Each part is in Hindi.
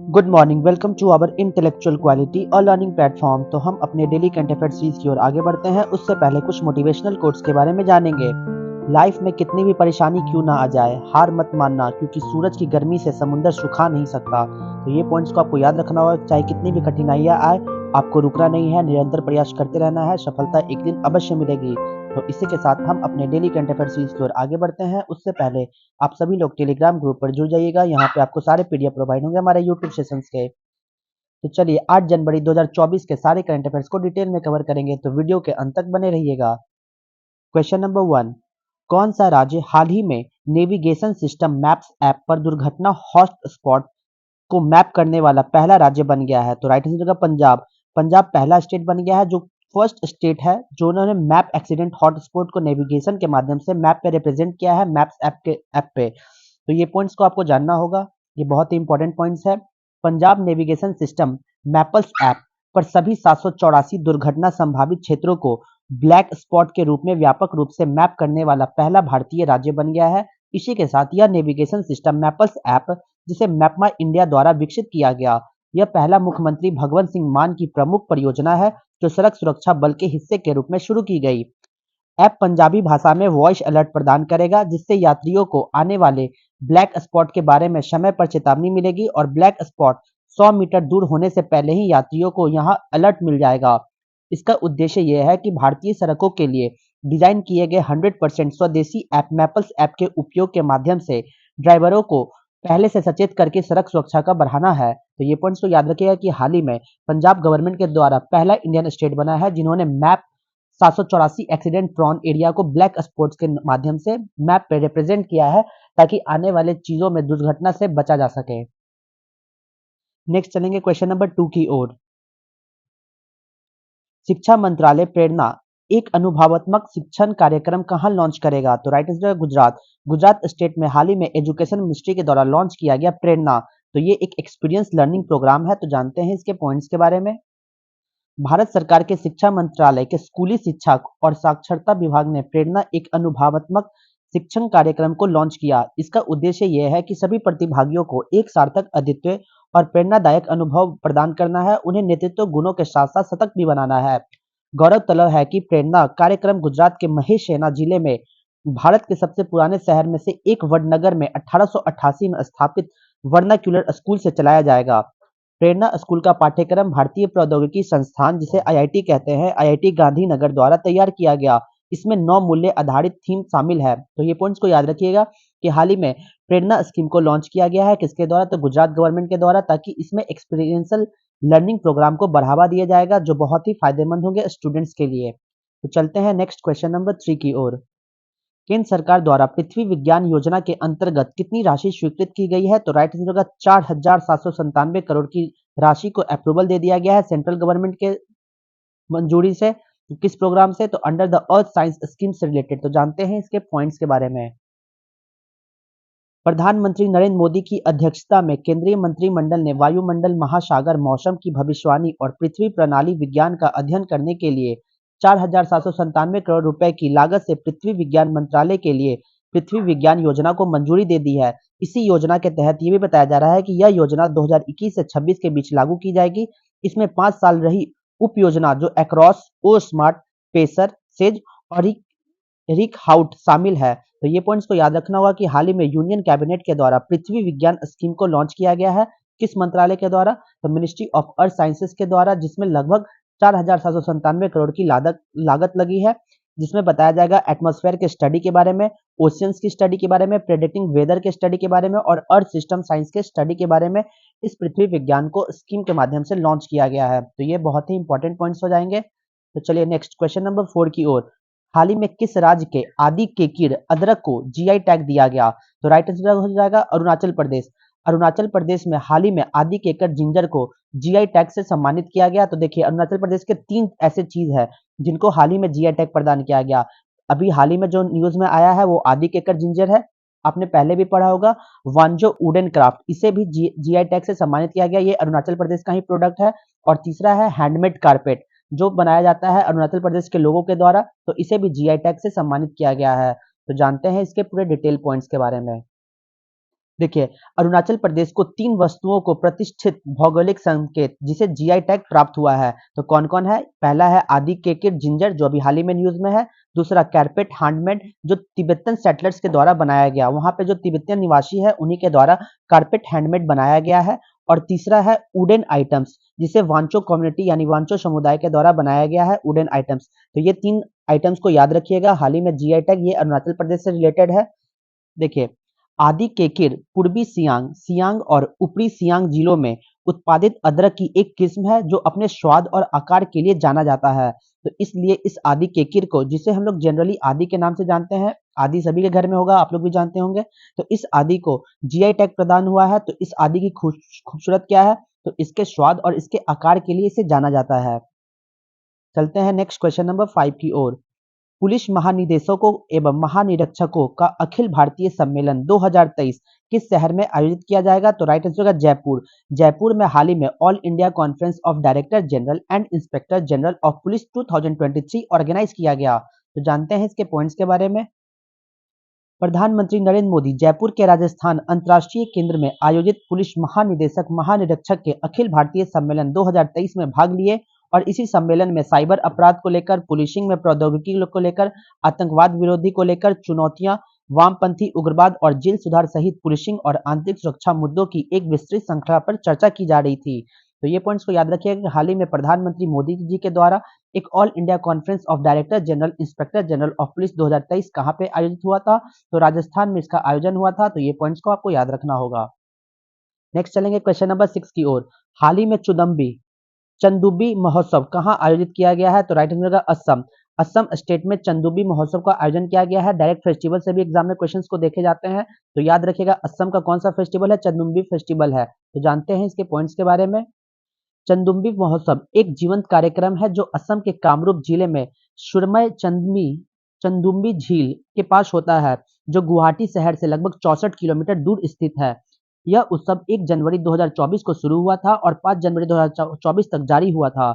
Good morning, welcome to our intellectual quality और लर्निंग प्लेटफॉर्म। तो हम अपने डेली करंट अफेयर सीरीज की ओर आगे बढ़ते हैं। उससे पहले कुछ मोटिवेशनल कोट्स के बारे में जानेंगे। लाइफ में कितनी भी परेशानी क्यों ना आ जाए, हार मत मानना, क्योंकि सूरज की गर्मी से समुंदर सुखा नहीं सकता। तो ये पॉइंट्स को आपको याद रखना होगा। चाहे कितनी भी कठिनाइयां आए, आपको रुकना नहीं है, निरंतर प्रयास करते रहना है। सफलता एक दिन अवश्य मिलेगी। तो इसी के साथ हम अपने डेली करंट अफेयर सीरीज की ओर आगे बढ़ते हैं। उससे पहले आप सभी लोग टेलीग्राम ग्रुप पर जुड़ जाइएगा। यहाँ पे आपको सारे पीडीएफ प्रोवाइड होंगे हमारे यूट्यूब सेशंस के। तो चलिए 8 जनवरी 2024 के सारे करंट अफेयर्स को डिटेल में कवर करेंगे, तो वीडियो के अंत तक बने रहिएगा। क्वेश्चन नंबर 1, कौन सा राज्य हाल ही में नेविगेशन सिस्टम मैप्स ऐप पर दुर्घटना हॉट स्पॉट को मैप करने वाला पहला राज्य बन गया है? तो राइट आंसर होगा पंजाब। पंजाब पहला स्टेट बन गया है जो फर्स्ट स्टेट है जो उन्होंने मैप एक्सीडेंट हॉटस्पॉट को नेविगेशन के माध्यम से मैप पे रिप्रेजेंट किया है, मैप्स ऐप के ऐप पे। तो ये पॉइंट्स को आपको जानना होगा, ये बहुत ही इंपॉर्टेंट पॉइंट्स है। Punjab navigation system Maples app पर सभी 784 दुर्घटना संभावित क्षेत्रों को ब्लैक स्पॉट के रूप में व्यापक रूप से मैप करने वाला पहला भारतीय राज्य बन गया है। इसी के साथ यह नेविगेशन सिस्टम मैपल्स ऐप, जिसे मैपमा इंडिया द्वारा विकसित किया गया, यह पहला मुख्यमंत्री भगवंत सिंह मान की प्रमुख परियोजना है जो सड़क सुरक्षा बल के हिस्से के रूप में शुरू की गई। ऐप पंजाबी भाषा में वॉइस अलर्ट प्रदान करेगा, जिससे यात्रियों को आने वाले ब्लैक स्पॉट के बारे में समय पर चेतावनी मिलेगी और ब्लैक स्पॉट 100 मीटर दूर होने से पहले ही यात्रियों को यहां अलर्ट मिल जाएगा। इसका उद्देश्य यह है कि भारतीय सड़कों के लिए डिजाइन किए गए 100% स्वदेशी ऐप मैपल्स ऐप के उपयोग के माध्यम से ड्राइवरों को पहले से सचेत करके सड़क सुरक्षा का बढ़ाना है। तो ये पॉइंट्स को याद रखिएगा कि हाल ही में पंजाब गवर्नमेंट के द्वारा पहला इंडियन स्टेट बना है जिन्होंने मैप 784 एक्सीडेंट प्रोन एरिया को ब्लैक स्पॉट्स के माध्यम से मैप पे रिप्रेजेंट किया है, ताकि आने वाले चीजों में दुर्घटना से बचा जा सके। नेक्स्ट चलेंगे क्वेश्चन नंबर 2 की ओर। शिक्षा मंत्रालय प्रेरणा एक अनुभवात्मक शिक्षण कार्यक्रम कहाँ लॉन्च करेगा? तो राइट आंसर है गुजरात। गुजरात स्टेट में हाल ही में एजुकेशन मिनिस्ट्री के द्वारा लॉन्च किया गया प्रेरणा। तो ये एक एक्सपीरियंस लर्निंग प्रोग्राम है। तो जानते हैं इसके पॉइंट्स के बारे में। भारत सरकार के शिक्षा मंत्रालय के स्कूली शिक्षा और साक्षरता विभाग ने प्रेरणा एक अनुभवात्मक शिक्षण कार्यक्रम को लॉन्च किया। इसका उद्देश्य यह है कि सभी प्रतिभागियों को एक सार्थक अद्वितीय और प्रेरणादायक अनुभव प्रदान करना है, उन्हें नेतृत्व गुणों के साथ साथ सतत भी बनाना है। गौरव तलब है कि प्रेरणा कार्यक्रम गुजरात के महेशना जिले में भारत के सबसे पुराने शहर में से एक वडनगर में 1888 में स्थापित वर्नाक्यूलर स्कूल से चलाया जाएगा। प्रेरणा स्कूल का पाठ्यक्रम भारतीय प्रौद्योगिकी संस्थान, जिसे आईआईटी कहते हैं, आईआईटी गांधीनगर द्वारा तैयार किया गया। इसमें 9 मूल्य आधारित थीम शामिल है। तो ये पॉइंट्स को याद रखिएगा कि हाल ही में प्रेरणा स्कीम को लॉन्च किया गया है। किसके द्वारा? तो गुजरात गवर्नमेंट के द्वारा, ताकि इसमें एक्सपीरियंशियल लर्निंग प्रोग्राम को बढ़ावा दिया जाएगा जो बहुत ही फायदेमंद होंगे स्टूडेंट्स के लिए। तो चलते हैं नेक्स्ट क्वेश्चन नंबर 3 की ओर। केंद्र सरकार द्वारा पृथ्वी विज्ञान योजना के अंतर्गत कितनी राशि स्वीकृत की गई है? तो राइट आंसर होगा 4,797 करोड़ की राशि को अप्रूवल दे दिया गया है सेंट्रल गवर्नमेंट के मंजूरी से। तो किस प्रोग्राम से? तो under the earth science scheme से रिलेटेड। तो जानते हैं इसके पॉइंट्स के बारे में। प्रधानमंत्री नरेंद्र मोदी की अध्यक्षता में केंद्रीय मंत्रिमंडल ने वायुमंडल, महासागर, मौसम की भविष्यवाणी और पृथ्वी प्रणाली विज्ञान का अध्ययन करने के लिए 4,797 करोड़ रुपए की लागत से पृथ्वी विज्ञान मंत्रालय के लिए पृथ्वी विज्ञान योजना को मंजूरी दे दी है। इसी योजना के तहत ये भी बताया जा रहा है कि यह योजना 2021 से 26 के बीच लागू की जाएगी। इसमें 5 साल रही उप योजना जो अक्रॉस, ओ स्मार्ट, पेसर, सेज और रिक हाउट शामिल है। तो ये पॉइंट्स को याद रखना होगा कि हाल ही में यूनियन कैबिनेट के द्वारा पृथ्वी विज्ञान स्कीम को लॉन्च किया गया है। किस मंत्रालय के द्वारा? तो मिनिस्ट्री ऑफ अर्थ साइंसेज के द्वारा, जिसमें लगभग 4,797 करोड़ की लागत लगी है, जिसमें बताया जाएगा एटमॉस्फेयर के स्टडी के बारे में, ओशियंस की स्टडी के बारे में, प्रेडिक्टिंग वेदर के स्टडी के बारे में और अर्थ सिस्टम साइंस के स्टडी के बारे में। इस पृथ्वी विज्ञान को स्कीम के माध्यम से लॉन्च किया गया है। तो ये बहुत ही इंपॉर्टेंट पॉइंट्स हो जाएंगे। तो चलिए नेक्स्ट क्वेश्चन नंबर 4 की ओर। हाल ही में किस राज्य के आदि केकिर अदरक को जीआई टैग दिया गया? तो राइट आंसर हो जाएगा अरुणाचल प्रदेश। अरुणाचल प्रदेश में हाल ही में आदि केकर जिंजर को जीआई टैग से सम्मानित किया गया। तो देखिए अरुणाचल प्रदेश के 3 ऐसे चीज है जिनको हाल ही में जीआई टैग प्रदान किया गया। अभी हाल ही में जो न्यूज में आया है वो आदि केकर जिंजर है। आपने पहले भी पढ़ा होगा वांजो वुडन क्राफ्ट, इसे भी जीआई टैग से सम्मानित किया गया। ये अरुणाचल प्रदेश का ही प्रोडक्ट है। और तीसरा है हैंडमेड कारपेट, जो बनाया जाता है अरुणाचल प्रदेश के लोगों के द्वारा। तो इसे भी जीआई टैग से सम्मानित किया गया है। तो जानते हैं इसके पूरे डिटेल पॉइंट्स के बारे में। देखिए, अरुणाचल प्रदेश को 3 वस्तुओं को प्रतिष्ठित भौगोलिक संकेत जिसे जीआई टैग प्राप्त हुआ है। तो कौन-कौन है? पहला है आदि केकिर जिंजर जो अभी हाल ही में न्यूज़ में है। दूसरा कारपेट हैंडमेड जो तिब्बतन सेटलर्स के द्वारा बनाया गया। वहाँ पे जो तिब्बतियन निवासी है उन्हीं के द्वारा कारपेट हैंडमेड बनाया गया है। और तीसरा है वुडन आइटम्स जिसे वांचो कम्युनिटी यानी वांचो समुदाय के द्वारा बनाया गया है वुडन आइटम्स। तो ये 3 आइटम्स को याद रखिएगा। हाल ही में जीआई टैग ये अरुणाचल प्रदेश से रिलेटेड है। देखिए, आदि केकिर पूर्वी सियांग, सियांग और ऊपरी सियांग जिलों में उत्पादित अदरक की एक किस्म है जो अपने स्वाद और आकार के लिए जाना जाता है। तो इसलिए इस आदि केकिर को जिसे हम लोग जनरली आदि के नाम से जानते हैं, आदि सभी के घर में होगा, आप लोग भी जानते होंगे। तो इस आदि को जीआई टैग प्रदान हुआ है। तो इस आदि की खूबसूरत क्या है? तो इसके स्वाद और इसके आकार के लिए इसे जाना जाता है। चलते हैं नेक्स्ट क्वेश्चन नंबर 5 की ओर। पुलिस महानिदेशकों एवं महानिरीक्षकों का अखिल भारतीय सम्मेलन 2023 किस शहर में आयोजित किया जाएगा? तो राइट आंसर होगा जयपुर। जयपुर में हाल ही में all India conference of director general and inspector general of police 2023 organise किया गया। तो जानते हैं इसके पॉइंट्स के बारे में। प्रधानमंत्री नरेंद्र मोदी जयपुर के राजस्थान अंतर्राष्ट्रीय केंद्र में आयोजित पुलिस महानिदेशक महानिरीक्षक के अखिल भारतीय सम्मेलन 2023 में भाग लिए और इसी सम्मेलन में साइबर अपराध को लेकर, पुलिसिंग में प्रौद्योगिकी को लेकर, आतंकवाद विरोधी को लेकर चुनौतियां, वामपंथी उग्रवाद और जेल सुधार सहित पुलिसिंग और आंतरिक सुरक्षा मुद्दों की एक विस्तृत श्रृंखला पर चर्चा की जा रही थी। तो ये पॉइंट्स को याद रखिएगा कि हाल ही में प्रधानमंत्री मोदी जी के द्वारा एक all India conference of director general inspector general of police 2023 कहाँ पे आयोजित हुआ था? तो राजस्थान में इसका आयोजन हुआ था। तो ये पॉइंट्स को आपको याद रखना होगा। नेक्स्ट चलेंगे क्वेश्चन नंबर 6 की ओर। हाल ही में चंदुबी महोत्सव कहाँ आयोजित किया गया है? तो राइट आंसर होगा असम। असम स्टेट में चंदुबी महोत्सव का आयोजन किया गया है। डायरेक्ट फेस्टिवल से भी एग्जाम में क्वेश्चंस को देखे जाते हैं। तो याद रखिएगा असम का कौन सा फेस्टिवल है? चंदुबी फेस्टिवल है। तो जानते हैं इसके पॉइंट्स के बारे में। चंदुबी महोत्सव एक जीवंत कार्यक्रम है जो असम के कामरूप जिले में सुरमय चंदुबी झील के पास होता है जो गुवाहाटी शहर से लगभग 64 किलोमीटर दूर स्थित है। यह उत्सव 1 जनवरी 2024 को शुरू हुआ था और 5 जनवरी 2024 तक जारी हुआ था।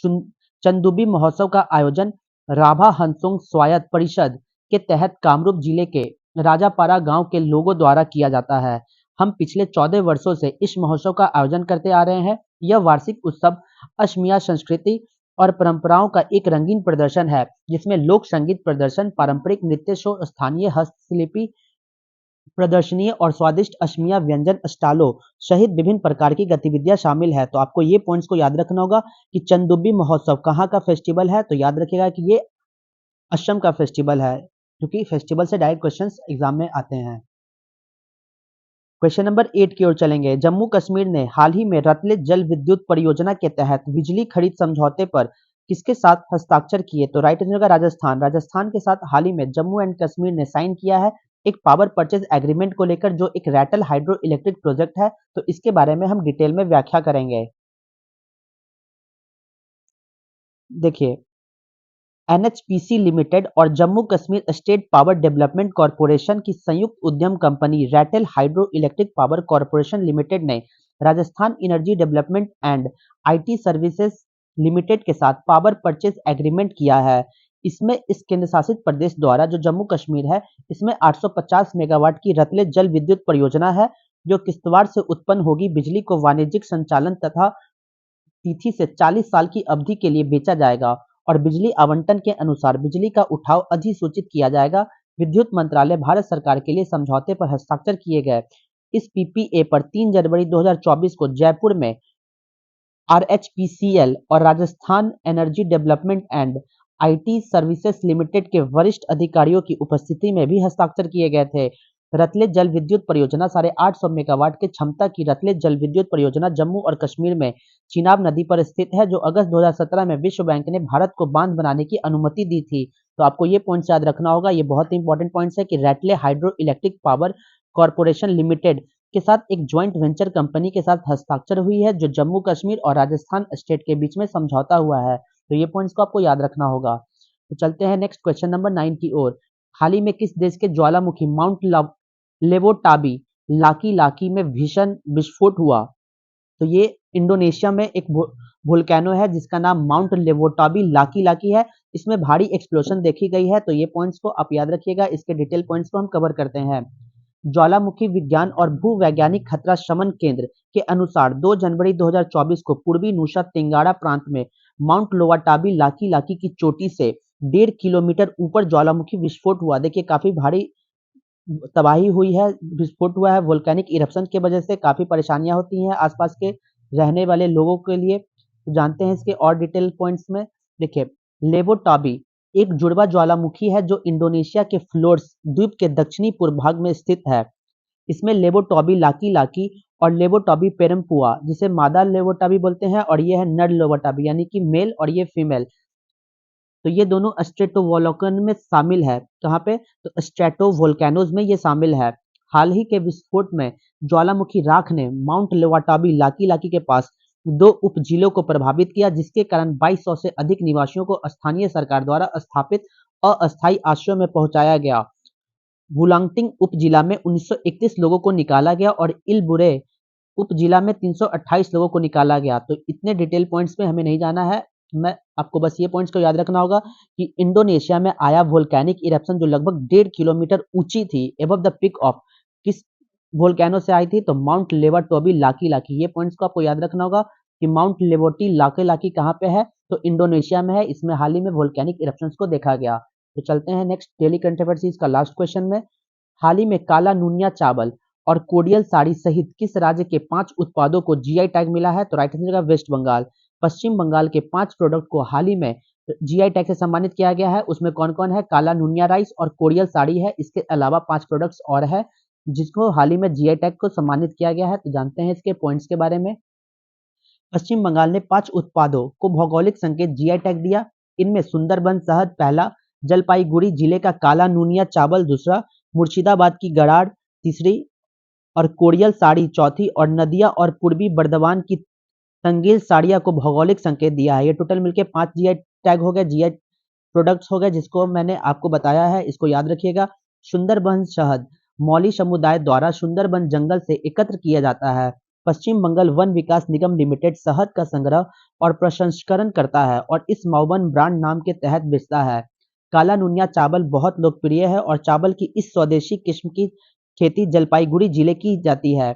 चंदुबी महोत्सव का आयोजन राभा हंसोंग स्वायत्त परिषद के तहत कामरूप जिले के राजापारा गांव के लोगों द्वारा किया जाता है। हम पिछले 14 वर्षों से इस महोत्सव का आयोजन करते आ रहे हैं। यह वार्षिक उत्सव असमिया संस्कृति और परंपराओं का एक रंगीन प्रदर्शन है जिसमें लोक संगीत प्रदर्शन, पारंपरिक नृत्य शो, स्थानीय हस्तशिल्पी प्रदर्शनी और स्वादिष्ट असमिया व्यंजन स्टॉलों सहित विभिन्न प्रकार की गतिविधियां शामिल है। तो आपको ये पॉइंट्स को याद रखना होगा कि चंदुबी महोत्सव कहाँ का फेस्टिवल है? तो याद रखिएगा कि ये असम का फेस्टिवल है क्योंकि फेस्टिवल से डायरेक्ट क्वेश्चंस एग्जाम में आते हैं। क्वेश्चन नंबर 8 की ओर चलेंगे। जम्मू कश्मीर ने हाल ही में रतलज जल विद्युत परियोजना के तहत बिजली खरीद समझौते पर किसके साथ हस्ताक्षर किए? तो राइट आंसर होगा राजस्थान। राजस्थान के साथ हाल ही में जम्मू एंड कश्मीर ने साइन किया है एक पावर परचेज एग्रीमेंट को लेकर जो एक रैटल हाइड्रो इलेक्ट्रिक प्रोजेक्ट है। तो इसके बारे में हम डिटेल में व्याख्या करेंगे। देखिए, एनएचपीसी लिमिटेड और Jammu Kashmir state power development corporation की संयुक्त उद्यम company Ratle hydro electric power corporation limited ने Rajasthan energy development and IT services limited के साथ पावर परचेज एग्रीमेंट किया है। इसमें इस केंद्र शासित प्रदेश द्वारा जो जम्मू कश्मीर है इसमें 850 मेगावाट की रतलज जल विद्युत परियोजना है जो किश्तवाड़ से उत्पन्न होगी बिजली को वाणिज्यिक संचालन तथा तिथि से 40 साल की अवधि के लिए बेचा जाएगा और बिजली आवंटन के अनुसार बिजली का उठाव अधिसूचित किया जाएगा। विद्युत मंत्रालय भारत सरकार के लिए समझौते पर हस्ताक्षर किए गए। इस पीपीए पर 3 जनवरी 2024 को जयपुर में आरएचपीसीएल और Rajasthan energy development and IT services limited के वरिष्ठ अधिकारियों की उपस्थिति में भी हस्ताक्षर किए गए थे। रतलज जल विद्युत परियोजना 850 मेगावाट की क्षमता की रतलज जल विद्युत परियोजना जम्मू और कश्मीर में चिनाब नदी पर स्थित है जो अगस्त 2017 में विश्व बैंक ने भारत को बांध बनाने की अनुमति दी थी। तो आपको ये पॉइंट्स याद रखना होगा। ये बहुत ही इंपॉर्टेंट पॉइंट्स है कि Ratle hydro electric power corporation limited के साथ एक ज्वाइंट वेंचर कंपनी के साथ हस्ताक्षर हुई है जो जम्मू कश्मीर और राजस्थान स्टेट के बीच में समझौता हुआ है। तो ये पॉइंट्स को आपको याद रखना होगा। तो चलते हैं नेक्स्ट क्वेश्चन नंबर 9 की ओर। हाल ही में किस देश के ज्वालामुखी माउंट लेवोटाबी लाकी लाकी में भीषण विस्फोट हुआ? तो ये इंडोनेशिया में एक वोल्केनो है जिसका नाम माउंट लेवोटाबी लाकी लाकी है। इसमें भारी एक्सप्लोजन देखी गई है। तो ये पॉइंट्स को आप याद रखिएगा। इसके डिटेल पॉइंट्स को हम कवर करते हैं। ज्वालामुखी विज्ञान और भूवैज्ञानिक खतरा शमन केंद्र के अनुसार 2 जनवरी 2024 को पूर्वी नुसा तेंगाड़ा प्रांत में माउंट लोवाटाबी लाकी लाकी की चोटी से 1.5 किलोमीटर ऊपर ज्वालामुखी विस्फोट हुआ। देखिए काफी भारी तबाही हुई है, विस्फोट हुआ है। वोल्केनिक इरप्शन की वजह से काफी परेशानियां होती हैं आसपास के रहने वाले लोगों के लिए। तो जानते हैं इसके और डिटेल पॉइंट्स में। देखिए, लेवोटाबी एक जुड़वा ज्वालामुखी है जो इंडोनेशिया के फ्लोर्स द्वीप के दक्षिणी पूर्व भाग में स्थित है। इसमें लेवोटॉबी लाकी लाकी और लेवोटॉबी पेरम्पुआ, जिसे मादा लेवोटाबी बोलते हैं, और ये है नर लेवोटाबी यानी कि मेल, और ये फीमेल। तो ये दोनों स्ट्रेटोवोल्केन में शामिल है। कहाँ पे? तो स्ट्रेटोवोल्केनोज में ये शामिल है। हाल ही के विस्फोट में ज्वालामुखी राख ने माउंट लेवाटाबी लाकी लाकी के पास 2 उपजिलों को प्रभावित किया, जिसके कारण 2200 से अधिक निवासियों को स्थानीय सरकार द्वारा स्थापित अस्थायी आश्रयों में पहुंचाया गया। वुलांगटिंग उपजिला में 1931 लोगों को निकाला गया और इलबुरे उपजिला में 328 लोगों को निकाला गया। तो इतने डिटेल पॉइंट्स में हमें नहीं जाना है। मैं आपको बस ये पॉइंट्स को याद रखना होगा कि इंडोनेशिया में आया वोल्केनिक इरप्शन जो लगभग 1.5 किलोमीटर ऊंची थी, एबव द पीक ऑफ, किस वोल्केनो से आई थी? तो माउंट लेवाटोबी लाकी लाकी। ये पॉइंट्स को आपको याद रखना होगा कि माउंट लेवोटी लाके लाकी कहाँ पे है? तो इंडोनेशिया में है। इसमें हाल ही में वोल्केनिक इरप्शंस को देखा गया। तो चलते हैं नेक्स्ट डेली कंट्रोवर्सीज का लास्ट क्वेश्चन में। हाल ही में काला नूनिया चावल और कोडियल साड़ी सहित किस राज्य के 5 उत्पादों को जीआई टैग मिला है? तो राइट आंसर का वेस्ट बंगाल। पश्चिम बंगाल के 5 प्रोडक्ट को हाल ही में जीआई टैग से सम्मानित किया गया है। उसमें कौन कौन है? काला नूनिया राइस और कोडियल साड़ी है। इसके अलावा 5 प्रोडक्ट्स और है जिसको हाल ही में जीआई टैग को सम्मानित किया गया है। तो जानते हैं इसके पॉइंट्स के बारे में। पश्चिम बंगाल ने 5 उत्पादों को भौगोलिक संकेत जीआई टैग दिया। इनमें सुंदरबन शहद पहला, जलपाईगुड़ी जिले का काला नूनिया चावल दूसरा, मुर्शिदाबाद की गराड़ तीसरी, और कोड़ियल साड़ी चौथी, और नदिया और पूर्वी बर्दवान की तंगील साड़ियाँ को भौगोलिक संकेत दिया है। ये टोटल मिलके 5 जीआई टैग हो गए, जीआई प्रोडक्ट्स हो गए, जिसको मैंने आपको बताया है। इसको याद रखिएगा। सुंदरबन शहद मौली समुदाय द्वारा सुंदरबन जंगल से एकत्र किया जाता है। पश्चिम बंगाल वन विकास निगम लिमिटेड शहद का संग्रह और प्रसंस्करण करता है और इस मौबन ब्रांड नाम के तहत बेचता है। काला नूनिया चावल बहुत लोकप्रिय है और चावल की इस स्वदेशी किस्म की खेती जलपाईगुड़ी जिले की जाती है।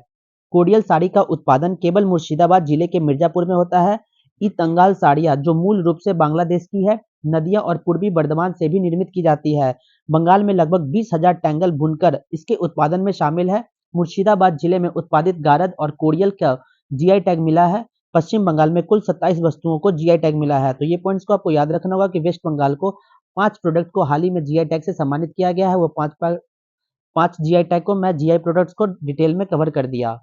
कोडियल साड़ी का उत्पादन केवल मुर्शिदाबाद जिले के मिर्जापुर में होता है। ई तंगाल साड़ियाँ जो मूल रूप से बांग्लादेश की है, नदिया और पूर्वी बर्धमान से भी निर्मित की जाती है। बंगाल में लगभग 20,000 टैंगल बुनकर इसके उत्पादन में शामिल है। मुर्शिदाबाद जिले में उत्पादित गारद और कोरियल का जीआई टैग मिला है। पश्चिम बंगाल में कुल 27 वस्तुओं को जीआई टैग मिला है। तो ये पॉइंट्स को आपको याद रखना होगा कि वेस्ट बंगाल को 5 प्रोडक्ट को हाल ही में जीआई टैग से सम्मानित किया गया है। वो 5 जीआई टैग को मैं जीआई प्रोडक्ट्स को डिटेल में कवर कर दिया।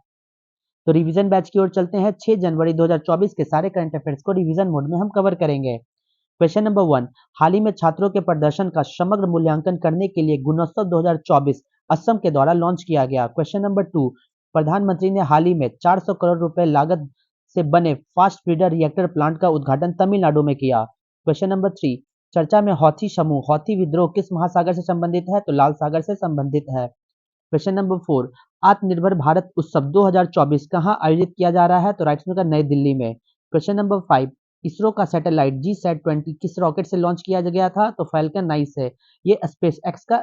तो रिवीजन बैच की ओर चलते हैं। 6 जनवरी 2024 के सारे करंट अफेयर्स को रिवीजन मोड में हम कवर करेंगे। क्वेश्चन नंबर 1, हाल ही में छात्रों के प्रदर्शन का समग्र मूल्यांकन करने के लिए गुणोत्सव 2024 असम के द्वारा लॉन्च किया गया। क्वेश्चन नंबर 2, प्रधानमंत्री ने हाल ही में 400 करोड़ रुपए लागत से बने फास्ट फीडर रिएक्टर प्लांट का उद्घाटन तमिलनाडु में किया। क्वेश्चन नंबर 3, चर्चा में हौथी समूह हौथी विद्रोह किस महासागर से संबंधित है? तो लाल सागर से संबंधित है। क्वेश्चन नंबर 4, आत्मनिर्भर भारत उत्सव 2024 कहाँ आयोजित किया जा रहा है? तो राइट आंसर का नई दिल्ली में। क्वेश्चन नंबर 5, इसरो का सैटेलाइट GSAT-20 किस रॉकेट से लॉन्च किया गया था? तो फैल्कन 9 से। ये स्पेस एक्स का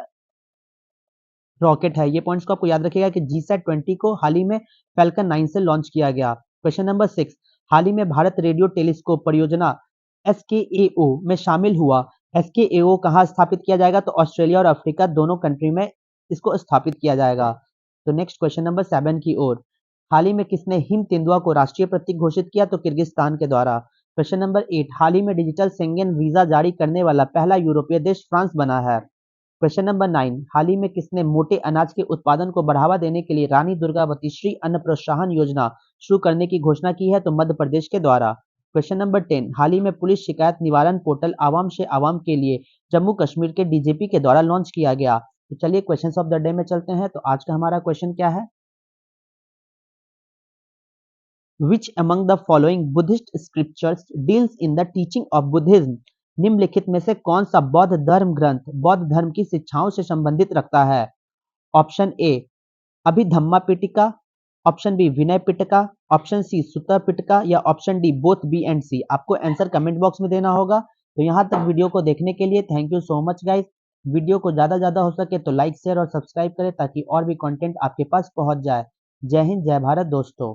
रॉकेट है। ये पॉइंट्स को आपको याद रखिएगा कि GSAT-20 को हाल ही में फैल्कन 9 से लॉन्च किया गया। क्वेश्चन नंबर 6, हाल ही में भारत रेडियो टेलीस्कोप परियोजना SKAO में शामिल हुआ। SKAO कहाँ स्थापित किया जाएगा? तो ऑस्ट्रेलिया और अफ्रीका दोनों कंट्री में इसको स्थापित किया जाएगा। तो नेक्स्ट क्वेश्चन नंबर 7 की ओर, हाल ही में किसने हिम तेंदुआ को राष्ट्रीय प्रतीक घोषित किया? तो किर्गिस्तान के द्वारा। क्वेश्चन नंबर 8, हाल ही में डिजिटल शेंगेन वीजा जारी करने वाला पहला यूरोपीय देश फ्रांस बना है। क्वेश्चन नंबर 9, हाल ही में किसने मोटे अनाज के उत्पादन को बढ़ावा देने के लिए रानी दुर्गावती श्री अन्न प्रोत्साहन योजना शुरू करने की घोषणा की है? तो मध्य प्रदेश के द्वारा। क्वेश्चन नंबर 10, हाल ही में पुलिस शिकायत निवारण पोर्टल आवाम से आवाम के लिए जम्मू कश्मीर के डीजीपी के द्वारा लॉन्च किया गया। तो चलिए क्वेश्चंस ऑफ द डे में चलते हैं। तो आज का हमारा क्वेश्चन क्या है? Which among the following Buddhist scriptures deals in the teaching of Buddhism? निम्नलिखित में से कौन सा बौद्ध धर्म ग्रंथ बौद्ध धर्म की शिक्षाओं से संबंधित रखता है? Option A Abhidhamma Pitaka, option B Vinaya Pitaka, option C Sutta Pitaka, या option D both B and C. आपको आंसर कमेंट बॉक्स में देना होगा। तो यहाँ तक वीडियो को देखने के लिए thank you so much guys. Video को ज़्यादा ज़्यादा हो सके तो लाइक शेयर और सब्सक्राइब करें ताकि और भी कंटेंट आपके पास पहुंच जाए। जय हिंद, जय भारत दोस्तों।